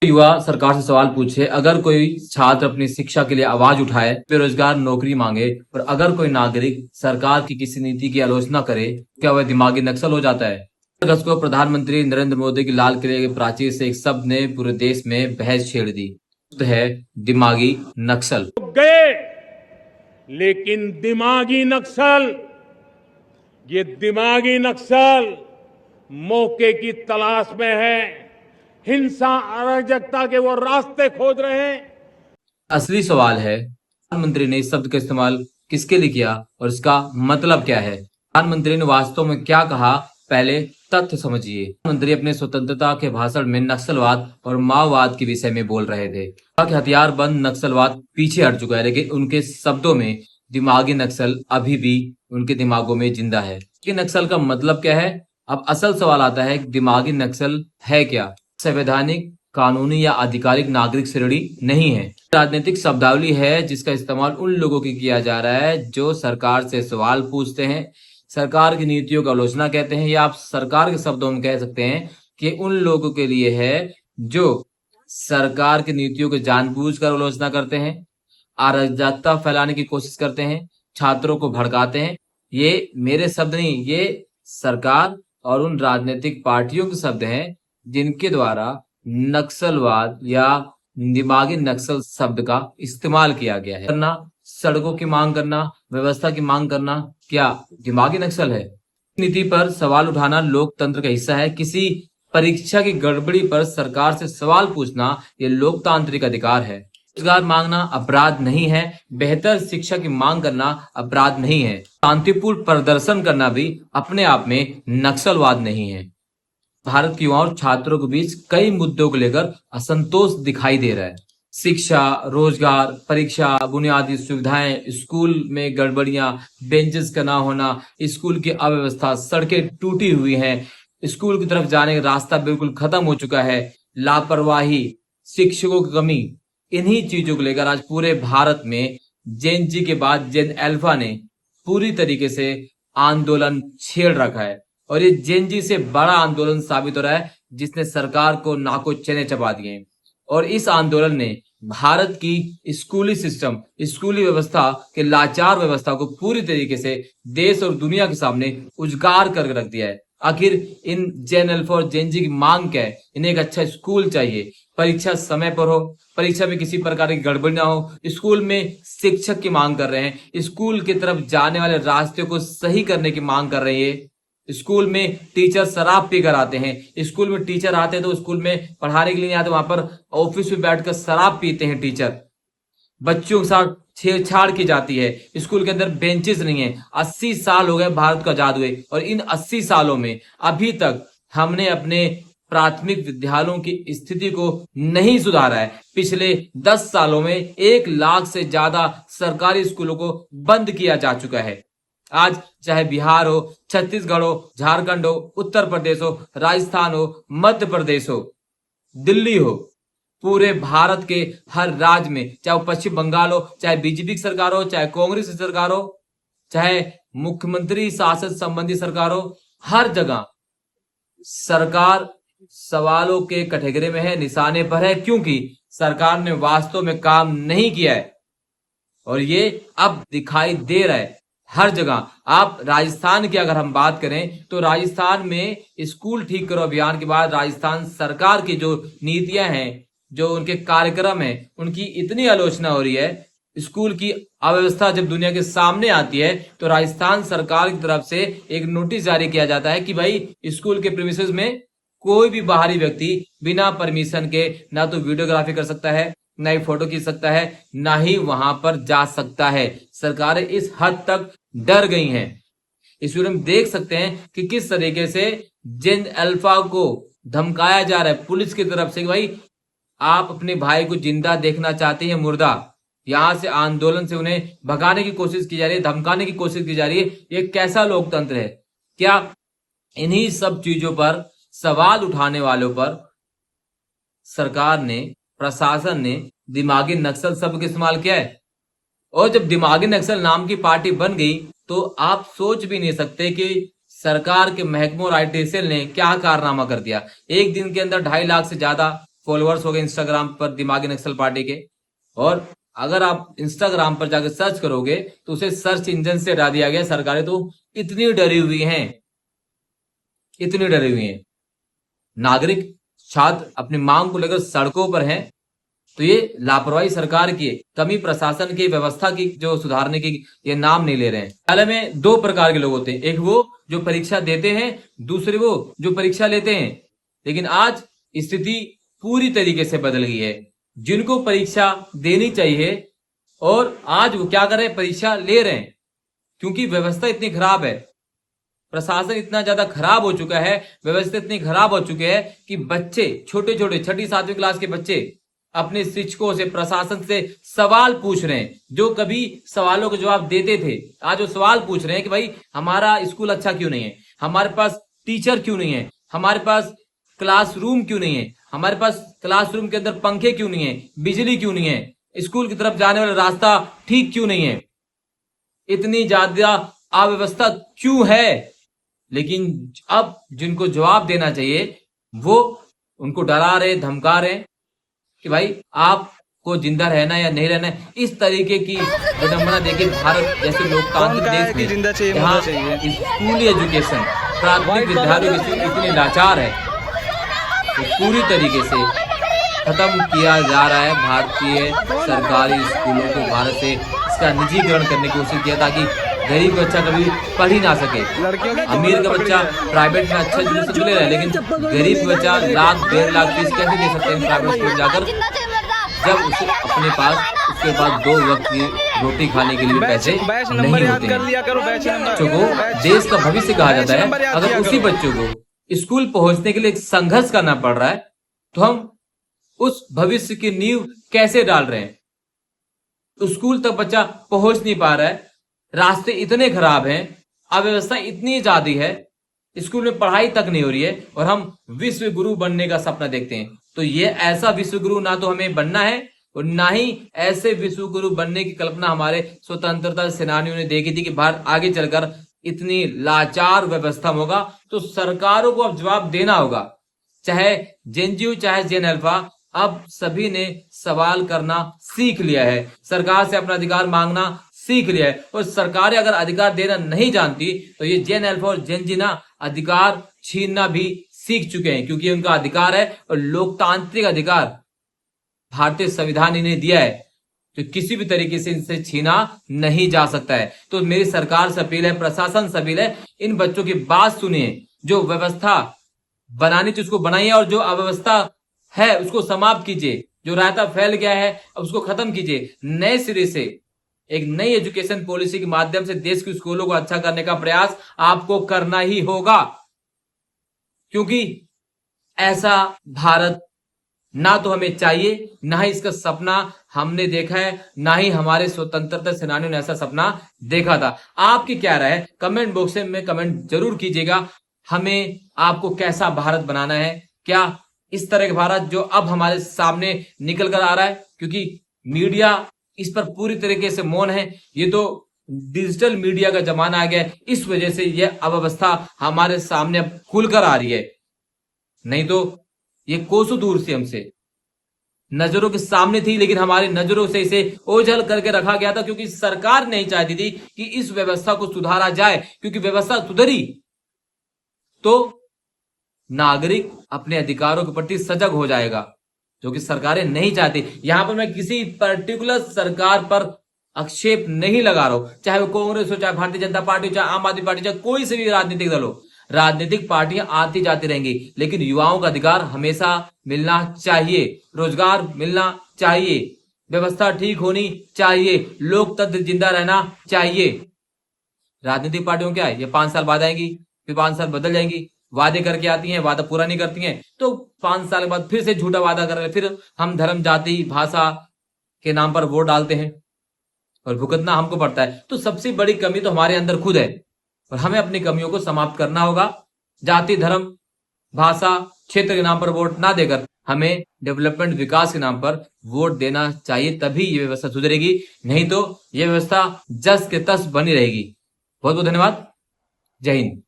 युवा सरकार से सवाल पूछे, अगर कोई छात्र अपनी शिक्षा के लिए आवाज उठाए, बेरोजगार नौकरी मांगे और अगर कोई नागरिक सरकार की किसी नीति की आलोचना करे, क्या वह दिमागी नक्सल हो जाता है? अगस्त को प्रधानमंत्री नरेंद्र मोदी की लाल किले के प्राचीर से एक शब्द ने पूरे देश में बहस छेड़ दी, तो है दिमागी नक्सल। गए, लेकिन दिमागी नक्सल, ये दिमागी नक्सल मौके की तलाश में है, हिंसा अराजकता के वो रास्ते खोज रहे हैं। असली सवाल है, प्रधानमंत्री ने इस शब्द का इस्तेमाल किसके लिए किया और इसका मतलब क्या है? प्रधानमंत्री ने वास्तव में क्या कहा, पहले तथ्य समझिए। प्रधानमंत्री अपने स्वतंत्रता के भाषण में नक्सलवाद और माओवाद के विषय में बोल रहे थे। हथियारबंद नक्सलवाद पीछे हट चुका है, लेकिन उनके शब्दों में दिमागी नक्सल अभी भी उनके दिमागों में जिंदा है। कि नक्सल का मतलब क्या है? अब असल सवाल आता है, दिमागी नक्सल है क्या? संवैधानिक, कानूनी या आधिकारिक नागरिक श्रेणी नहीं है। राजनीतिक शब्दावली है जिसका इस्तेमाल उन लोगों की किया जा रहा है जो सरकार से सवाल पूछते हैं, सरकार की नीतियों का आलोचना कहते हैं, या आप सरकार के शब्दों में कह सकते हैं कि उन लोगों के लिए है जो सरकार की नीतियों को जानबूझकर आलोचना करते हैं, अराजकता फैलाने की कोशिश करते हैं, छात्रों को भड़काते हैं। ये मेरे शब्द नहीं, ये सरकार और उन राजनीतिक पार्टियों के शब्द हैं जिनके द्वारा नक्सलवाद या दिमागी नक्सल शब्द का इस्तेमाल किया गया है। करना, सड़कों की मांग करना, व्यवस्था की मांग करना, क्या दिमागी नक्सल है? नीति पर सवाल उठाना लोकतंत्र का हिस्सा है। किसी परीक्षा की गड़बड़ी पर सरकार से सवाल पूछना ये लोकतांत्रिक अधिकार है। रोजगार मांगना अपराध नहीं है, बेहतर शिक्षा की मांग करना अपराध नहीं है, शांतिपूर्ण प्रदर्शन करना भी अपने आप में नक्सलवाद नहीं है। भारत के युवाओं और छात्रों के बीच कई मुद्दों को लेकर असंतोष दिखाई दे रहा है। शिक्षा, रोजगार, परीक्षा, बुनियादी सुविधाएं, स्कूल में गड़बड़ियां, बेंचेस का ना होना, स्कूल की अव्यवस्था, सड़कें टूटी हुई हैं, स्कूल की तरफ जाने का रास्ता बिल्कुल खत्म हो चुका है, लापरवाही, शिक्षकों की कमी, इन्हीं चीजों को लेकर आज पूरे भारत में जेन जी के बाद जेन अल्फा ने पूरी तरीके से आंदोलन छेड़ रखा है। और ये जेन जी से बड़ा आंदोलन साबित हो रहा है जिसने सरकार को नाको चने चबा दिए हैं। और इस आंदोलन ने भारत की स्कूली सिस्टम, स्कूली व्यवस्था के लाचार व्यवस्था को पूरी तरीके से देश और दुनिया के सामने उजागर कर रख दिया है। आखिर इन जेन अल्फा और जेन जी की मांग क्या है? इन्हें एक अच्छा स्कूल चाहिए, परीक्षा समय पर हो, परीक्षा में किसी प्रकार की गड़बड़ी ना हो, स्कूल में शिक्षक की मांग कर रहे हैं, स्कूल की तरफ जाने वाले रास्ते को सही करने की मांग कर रहे हैं। स्कूल में टीचर शराब पीकर आते हैं, स्कूल में टीचर आते हैं तो स्कूल में पढ़ाने के लिए नहीं आते, वहां पर ऑफिस में बैठकर शराब पीते हैं टीचर, बच्चों के साथ छेड़छाड़ की जाती है, स्कूल के अंदर बेंचेस नहीं है। 80 साल हो गए भारत को आजाद हुए और इन 80 सालों में अभी तक हमने अपने प्राथमिक विद्यालयों की स्थिति को नहीं सुधारा है। पिछले 10 सालों में 1 लाख से ज्यादा सरकारी स्कूलों को बंद किया जा चुका है। आज चाहे बिहार हो, छत्तीसगढ़ हो, झारखंड हो, उत्तर प्रदेश हो, राजस्थान हो, मध्य प्रदेश हो, दिल्ली हो, पूरे भारत के हर राज्य में, चाहे वो पश्चिम बंगाल हो, चाहे बीजेपी की सरकार हो, चाहे कांग्रेस की सरकार हो, चाहे मुख्यमंत्री शासन संबंधी सरकार हो, हर जगह सरकार सवालों के कटघरे में है, निशाने पर है, क्योंकि सरकार ने वास्तव में काम नहीं किया है। और ये अब दिखाई दे रहा है हर जगह। आप राजस्थान की अगर हम बात करें तो राजस्थान में स्कूल ठीक करो अभियान के बाद राजस्थान सरकार की जो नीतियां हैं, जो उनके कार्यक्रम है, उनकी इतनी आलोचना हो रही है। स्कूल की अव्यवस्था जब दुनिया के सामने आती है तो राजस्थान सरकार की तरफ से एक नोटिस जारी किया जाता है कि भाई स्कूल के प्रीमिसेस में कोई भी बाहरी व्यक्ति बिना परमिशन के ना तो वीडियोग्राफी कर सकता है, ना ही फोटो खींच सकता है, ना ही वहां पर जा सकता है। सरकारें इस हद तक डर गई हैं। इस वीडियो में देख सकते हैं कि किस तरीके से जेन अल्फा को धमकाया जा रहा है पुलिस की तरफ से कि भाई आप अपने भाई को जिंदा देखना चाहते हैं मुर्दा। यहां से आंदोलन से उन्हें भगाने की कोशिश की जा रही है, धमकाने की कोशिश की जा रही है। ये कैसा लोकतंत्र है? क्या इन्हीं सब चीजों पर सवाल उठाने वालों पर सरकार ने, प्रशासन ने दिमागी नक्सल शब्द का इस्तेमाल किया है? और जब दिमागी नक्सल नाम की पार्टी बन गई तो आप सोच भी नहीं सकते कि सरकार के महकमों और आईटी सेल ने क्या कारनामा कर दिया। एक दिन के अंदर 2.5 लाख से ज्यादा फॉलोअर्स हो गए इंस्टाग्राम पर दिमागी नक्सल पार्टी के। और अगर आप इंस्टाग्राम पर जाकर सर्च करोगे तो उसे सर्च इंजन से हटा दिया गया। सरकारें तो इतनी डरी हुई हैं, इतनी डरी हुई हैं। नागरिक छात्र अपनी मांग को लेकर सड़कों पर हैं। तो ये लापरवाही सरकार की है, कमी प्रशासन की, व्यवस्था की जो सुधारने की ये नाम नहीं ले रहे हैं। विद्यालय में दो प्रकार के लोग होते हैं, एक वो जो परीक्षा देते हैं, दूसरे वो जो परीक्षा लेते हैं। लेकिन आज स्थिति पूरी तरीके से बदल गई है। जिनको परीक्षा देनी चाहिए और आज वो क्या कर रहे हैं, परीक्षा ले रहे हैं। क्योंकि व्यवस्था इतनी खराब है, प्रशासन इतना ज्यादा खराब हो चुका है, व्यवस्था इतनी खराब हो चुकी है कि बच्चे छोटे छोटे 6ठी 7वीं क्लास के बच्चे अपने शिक्षकों से, प्रशासन से सवाल पूछ रहे हैं। जो कभी सवालों के जवाब देते थे, आज वो सवाल पूछ रहे हैं कि भाई हमारा स्कूल अच्छा क्यों नहीं है, हमारे पास टीचर क्यों नहीं है, हमारे पास क्लासरूम क्यों नहीं है, हमारे पास क्लासरूम के अंदर पंखे क्यों नहीं है, बिजली क्यों नहीं है, स्कूल की तरफ जाने वाला रास्ता ठीक क्यों नहीं है, इतनी ज्यादा अव्यवस्था क्यों है। लेकिन अब जिनको जवाब देना चाहिए वो उनको डरा रहे, धमका रहे कि भाई आपको जिंदा रहना या नहीं रहना है। इस तरीके की विडंबना देखिए भारत जैसे लोकतांत्रिक देश में, यहाँ स्कूली एजुकेशन, प्राथमिक विद्यालयों की स्थिति इतनी लाचार है, तो पूरी तरीके से खत्म किया जा रहा है भारतीय सरकारी स्कूलों को। भारत से इसका निजीकरण करने की कोशिश किया ताकि गरीब बच्चा कभी पढ़ ही ना सके। अमीर का बच्चा प्राइवेट में अच्छा एजुकेशन ले रहा है, लेकिन गरीब बच्चा लाख 1.5 लाख फीस कैसे दे सकते हैं प्राइवेट स्कूल जाकर, जब उसे अपने पास उसके बाद 2 वक्त की रोटी खाने के लिए पैसे नहीं होते हैं। बच्चों को देश का भविष्य कहा जाता है। अगर उसी बच्चों को स्कूल पहुंचने के लिए संघर्ष करना पड़ रहा है तो हम उस भविष्य की नींव कैसे डाल रहे हैं। स्कूल तक बच्चा पहुंच नहीं पा रहा है, रास्ते इतने खराब हैं, अव्यवस्था इतनी ज्यादा है, स्कूल में पढ़ाई तक नहीं हो रही है और हम विश्व गुरु बनने का सपना देखते हैं। तो ये ऐसा विश्व गुरु ना तो हमें बनना है और ना ही ऐसे विश्व गुरु बनने की कल्पना हमारे स्वतंत्रता सेनानियों ने देखी थी कि भारत आगे चलकर इतनी लाचार व्यवस्था होगा। तो सरकारों को अब जवाब देना होगा, चाहे जेएनयू चाहे जेएन अल्फा, अब सभी ने सवाल करना सीख लिया है, सरकार से अपना अधिकार मांगना सीख लिया है। और सरकारें अगर अधिकार देना नहीं जानती तो ये जेएन अल्फा और जेएनजी ना अधिकार छीनना भी सीख चुके हैं, क्योंकि उनका अधिकार है और लोकतांत्रिक अधिकार भारतीय संविधान इन्हें दिया है, तो किसी भी तरीके से इनसे छीना नहीं जा सकता है। तो मेरी सरकार से अपील है, प्रशासन से अपील है, इन बच्चों की बात सुनिए, जो व्यवस्था बनानी चाहिए उसको बनाइए और जो अव्यवस्था है उसको समाप्त कीजिए। जो रायता फैल गया है अब उसको खत्म कीजिए। नए सिरे से एक नई एजुकेशन पॉलिसी के माध्यम से देश के स्कूलों को अच्छा करने का प्रयास आपको करना ही होगा, क्योंकि ऐसा भारत ना तो हमें चाहिए, ना ही इसका सपना हमने देखा है, ना ही हमारे स्वतंत्रता सेनानियों ने ऐसा सपना देखा था। आपकी क्या राय है कमेंट बॉक्स में कमेंट जरूर कीजिएगा। हमें आपको कैसा भारत बनाना है, क्या इस तरह का भारत जो अब हमारे सामने निकल कर आ रहा है, क्योंकि मीडिया इस पर पूरी तरीके से मौन है। ये तो डिजिटल मीडिया का जमाना आ गया है, इस वजह से यह अव्यवस्था हमारे सामने अब खुलकर आ रही है, नहीं तो ये कोसों दूर से हमसे नजरों के सामने थी, लेकिन हमारी नजरों से इसे ओझल करके रखा गया था, क्योंकि सरकार नहीं चाहती थी कि इस व्यवस्था को सुधारा जाए। क्योंकि व्यवस्था सुधरी तो नागरिक अपने अधिकारों के प्रति सजग हो जाएगा, जो कि सरकारें नहीं चाहती। यहां पर मैं किसी पर्टिकुलर सरकार पर आक्षेप नहीं लगा रहा हूं, चाहे वो कांग्रेस हो, चाहे भारतीय जनता पार्टी हो, चाहे आम आदमी पार्टी, चाहे कोई से भी राजनीतिक दल हो। राजनीतिक पार्टियां आती जाती रहेंगी, लेकिन युवाओं का अधिकार हमेशा मिलना चाहिए, रोजगार मिलना चाहिए, व्यवस्था ठीक होनी चाहिए, लोकतंत्र जिंदा रहना चाहिए। राजनीतिक पार्टियों क्या है, ये 5 साल बाद आएंगी, फिर 5 साल बदल जाएंगी, वादे करके आती हैं, वादा पूरा नहीं करती हैं, तो 5 साल के बाद फिर से झूठा वादा कर रहे हैं, फिर हम धर्म जाति भाषा के नाम पर वोट डालते हैं और भुगतना हमको पड़ता है। तो सबसे बड़ी कमी तो हमारे अंदर खुद है और हमें अपनी कमियों को समाप्त करना होगा। जाति धर्म भाषा क्षेत्र के नाम पर वोट ना देकर हमें डेवलपमेंट विकास के नाम पर वोट देना चाहिए, तभी ये व्यवस्था सुधरेगी, नहीं तो ये व्यवस्था जस के तस बनी रहेगी। बहुत बहुत धन्यवाद। जय हिंद।